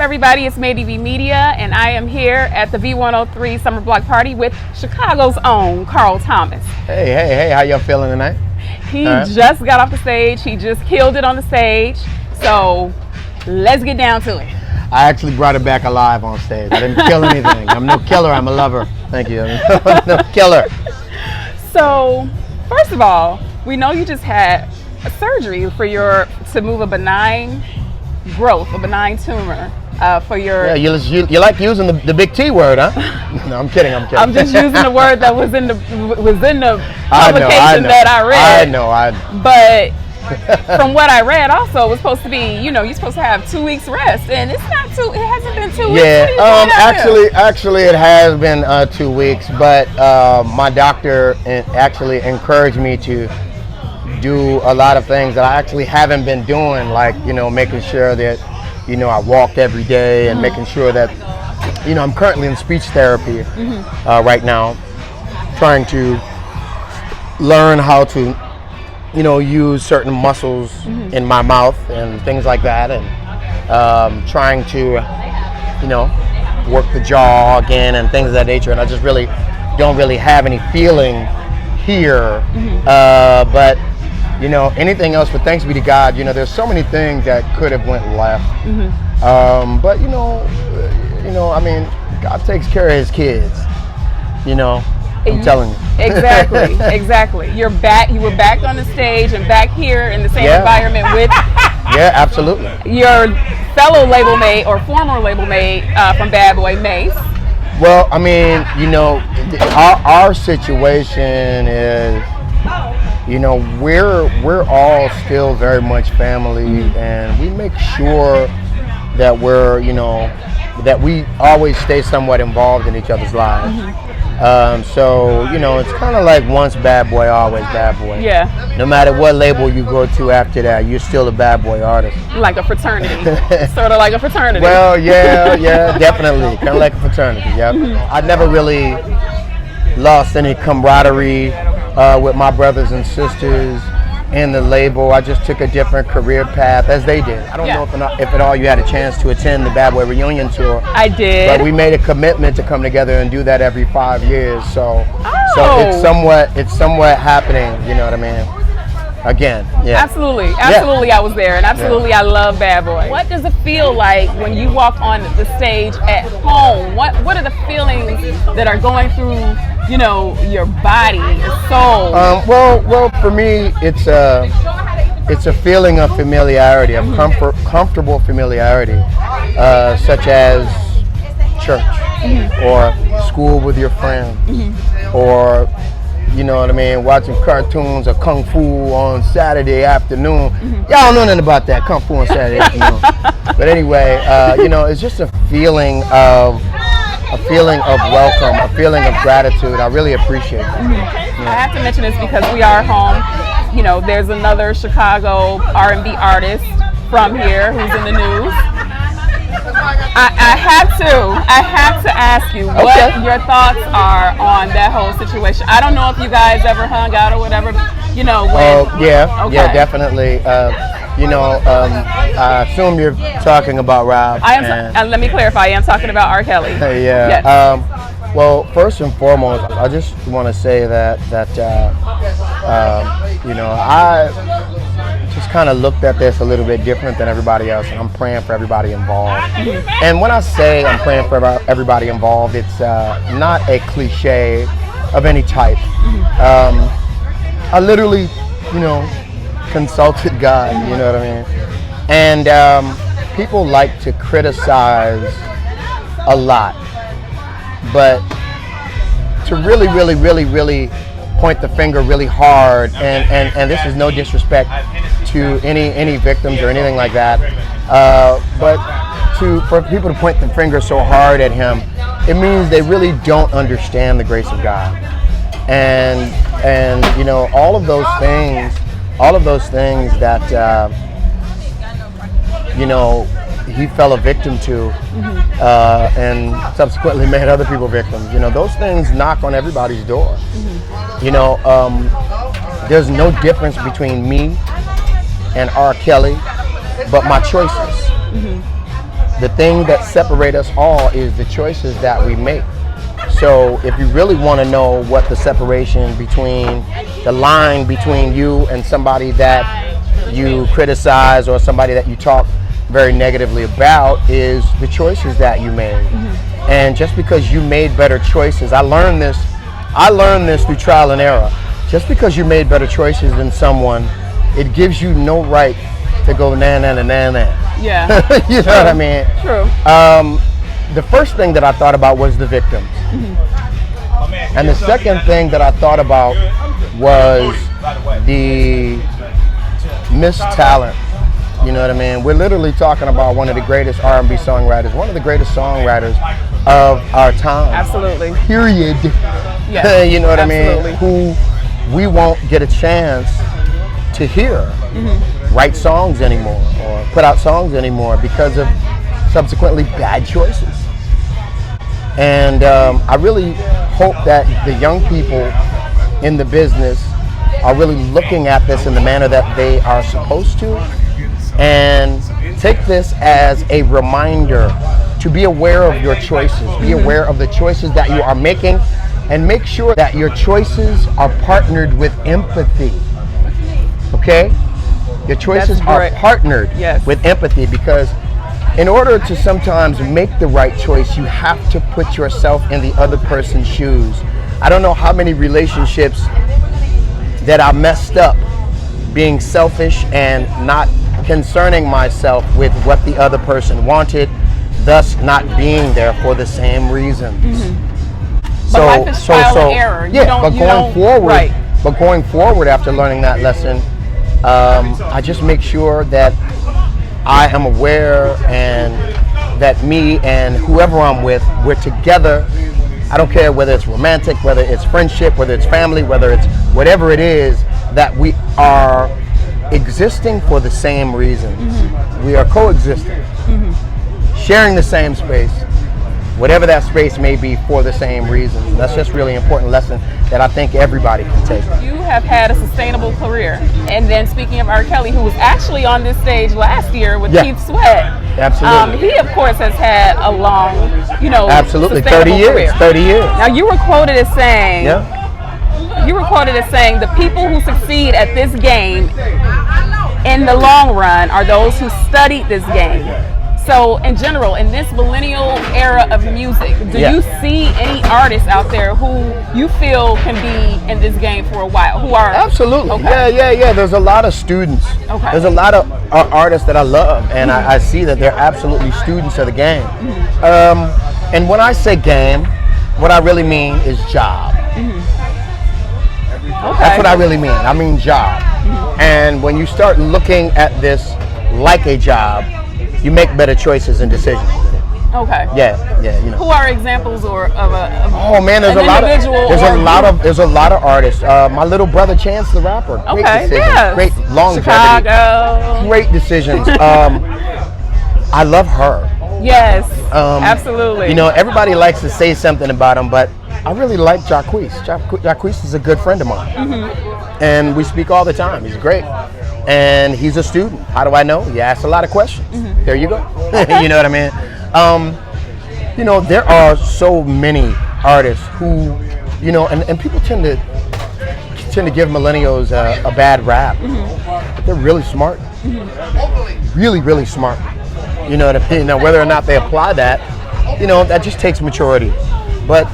everybody, it's Mandi Vee Media, and I am here at the V103 Summer Block Party with Chicago's own Carl Thomas. Hey, how y'all feeling tonight? He just got off the stage. He just killed it on the stage. So let's get down to it. I actually brought it back alive on stage. I didn't kill anything. I'm no killer, I'm a lover. Thank you. No killer. So, first of all, we know you just had a surgery to move a benign growth, a benign tumor for your... Yeah, you like using the big T word, huh? No, I'm kidding. I'm just using the word that was in the publication that I read. I know. But from what I read, also, it was supposed to be, you're supposed to have 2 weeks rest, and it hasn't been 2 weeks. Yeah, actually, it has been 2 weeks, but my doctor actually encouraged me to do a lot of things that I actually haven't been doing, like, making sure that, I walk every day and making sure that, I'm currently in speech therapy right now, trying to learn how to, use certain muscles in my mouth and things like that, and trying to, work the jaw again and things of that nature. And I just really don't have any feeling here, but anything else, but thanks be to God, there's so many things that could have went left. But I mean, God takes care of his kids, I'm telling you. Exactly. You were back on the stage and back here in the same environment with yeah, absolutely, your fellow label mate or former label mate from Bad Boy, Mace. Well, I mean, our situation is, we're all still very much family, and we make sure that we're, that we always stay somewhat involved in each other's lives. So, it's kind of like once bad boy, always bad boy. Yeah. No matter what label you go to after that, you're still a bad boy artist. Like a fraternity. Sort of like a fraternity. Well, yeah, definitely. Kind of like a fraternity, yeah. I never really lost any camaraderie with my brothers and sisters in the label. I just took a different career path, as they did. I don't know if at all you had a chance to attend the Bad Boy reunion tour. I did. But we made a commitment to come together and do that every 5 years. So it's somewhat happening. You know what I mean? Again, yeah. Absolutely, I was there, and absolutely, I love Bad Boy. What does it feel like when you walk on the stage at home? What are the feelings that are going through, your body, your soul? Well, for me, it's a feeling of familiarity, of comfortable familiarity, such as church or school with your friends, or watching cartoons or kung fu on Saturday afternoon. Y'all don't know nothing about that kung fu on Saturday afternoon. But anyway, it's just a feeling of welcome, a feeling of gratitude. I really appreciate it. I have to mention this because we are home. There's another Chicago R&B artist from here who's in the news. I have to ask you what your thoughts are on that whole situation. I don't know if you guys ever hung out or whatever, yeah, definitely. I assume you're talking about Rob. Let me clarify, I am talking about R. Kelly. Yeah. Yes. Well, first and foremost, I just want to say that I just kind of looked at this a little bit different than everybody else, and I'm praying for everybody involved. And when I say I'm praying for everybody involved, it's not a cliche of any type. I literally, consulted God, you know what I mean? And people like to criticize a lot, but to really point the finger really hard, and this is no disrespect to any victims or anything like that, but for people to point the finger so hard at him, it means they really don't understand the grace of God, and all of those things that he fell a victim to, and subsequently made other people victims. Those things knock on everybody's door. There's no difference between me and R. Kelly, but my choices. the thing that separates us all is the choices that we make. So if you really want to know what the separation between, the line between you and somebody that you criticize or somebody that you talk very negatively about, is the choices that you made. And just because you made better choices, I learned this through trial and error. Just because you made better choices than someone, it gives you no right to go na na na na na. Yeah. You know what I mean? True. The first thing that I thought about was the victims. And the second thing that I thought about was the missed talent. You know what I mean? We're literally talking about one of the greatest R&B songwriters, one of the greatest songwriters of our time. Absolutely. Period. Yeah. You know what absolutely. I mean? Who we won't get a chance to hear write songs anymore or put out songs anymore because of subsequently bad choices. And I really hope that the young people in the business are really looking at this in the manner that they are supposed to, and take this as a reminder to be aware of your choices, be aware of the choices that you are making, and make sure that your choices are partnered with empathy. Okay? Your choices are partnered with empathy, because in order to sometimes make the right choice, you have to put yourself in the other person's shoes. I don't know how many relationships that I messed up being selfish and not concerning myself with what the other person wanted, thus not being there for the same reasons. But life is trial and error. Yeah, but going forward after learning that lesson, I just make sure that I am aware and that me and whoever I'm with, we're together. I don't care whether it's romantic, whether it's friendship, whether it's family, whether it's whatever it is, that we are existing for the same reasons. We are coexisting, sharing the same space, whatever that space may be, for the same reasons. That's just really important lesson that I think everybody can take. You have had a sustainable career. And then speaking of R. Kelly, who was actually on this stage last year with Keith Sweat. Absolutely. He, of course, has had a long, absolutely 30 years. Career. 30 years. Now, you were quoted as saying, the people who succeed at this game in the long run are those who studied this game. So, in general, in this millennial era of music, do you see any artists out there who you feel can be in this game for a while? Who are absolutely? Yeah. There's a lot of students. There's a lot of artists that I love, and I see that they're absolutely students of the game. And when I say game, what I really mean is job. That's what I really mean. I mean job. And when you start looking at this like a job, you make better choices and decisions with it. Yeah. Who are examples of oh man, there's a lot of artists. My little brother Chance the Rapper. Great decisions. Great longevity. Chicago. Great decisions. I love her. Yes. Absolutely. Everybody likes to say something about him, but I really like Jacquees. Jacquees is a good friend of mine, and we speak all the time. He's great. And he's a student. How do I know? You ask a lot of questions. There you go. You know what I mean? There are so many artists who, and people tend to give millennials a bad rap, but they're really smart. Really, really smart. You know what I mean? Now, whether or not they apply that, that just takes maturity. But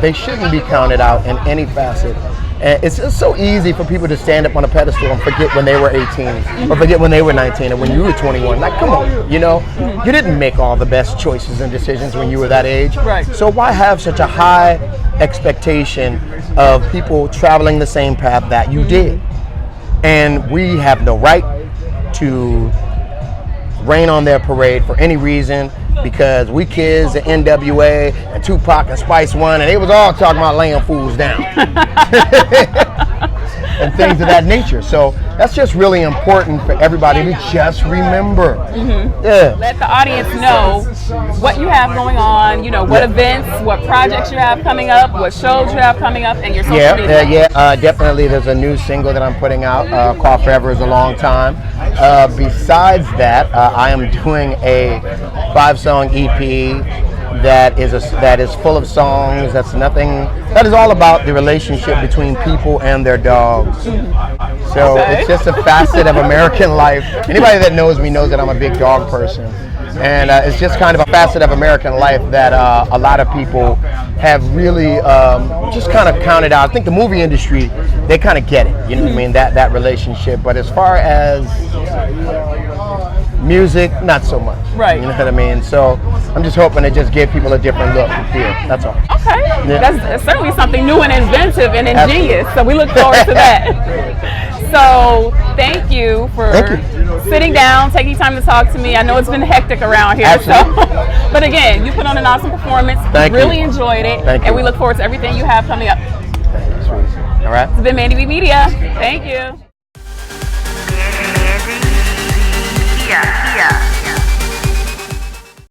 they shouldn't be counted out in any facet. And it's just so easy for people to stand up on a pedestal and forget when they were 18 or forget when they were 19 or when you were 21. Like, come on, you didn't make all the best choices and decisions when you were that age. Right. So why have such a high expectation of people traveling the same path that you did? And we have no right to rain on their parade for any reason, because we kids at NWA and Tupac and Spice One, and they was all talking about laying fools down. and things of that nature. So that's just really important for everybody to just remember. Yeah. Let the audience know what you have going on, you know, what events, what projects you have coming up, what shows you have coming up, and your social media. Definitely. There's a new single that I'm putting out called Forever is a Long Time. Besides that, I am doing a 5-song EP that is full of songs. That is all about the relationship between people and their dogs. So it's just a facet of American life. Anybody that knows me knows that I'm a big dog person. And it's just kind of a facet of American life that a lot of people have really just kind of counted out. I think the movie industry, they kind of get it, you know what I mean, that relationship. But as far as music, not so much. Right. You know what I mean? So I'm just hoping to just give people a different look and feel. That's all. Okay. Yeah. That's certainly something new and inventive and ingenious. So we look forward to that. So thank you for sitting down, taking time to talk to me. I know it's been hectic around here. Absolutely. So, but again, you put on an awesome performance. Thank you. Really enjoyed it. Thank you. And we look forward to everything you have coming up. All right. It's been Mandi Vee Media. Thank you.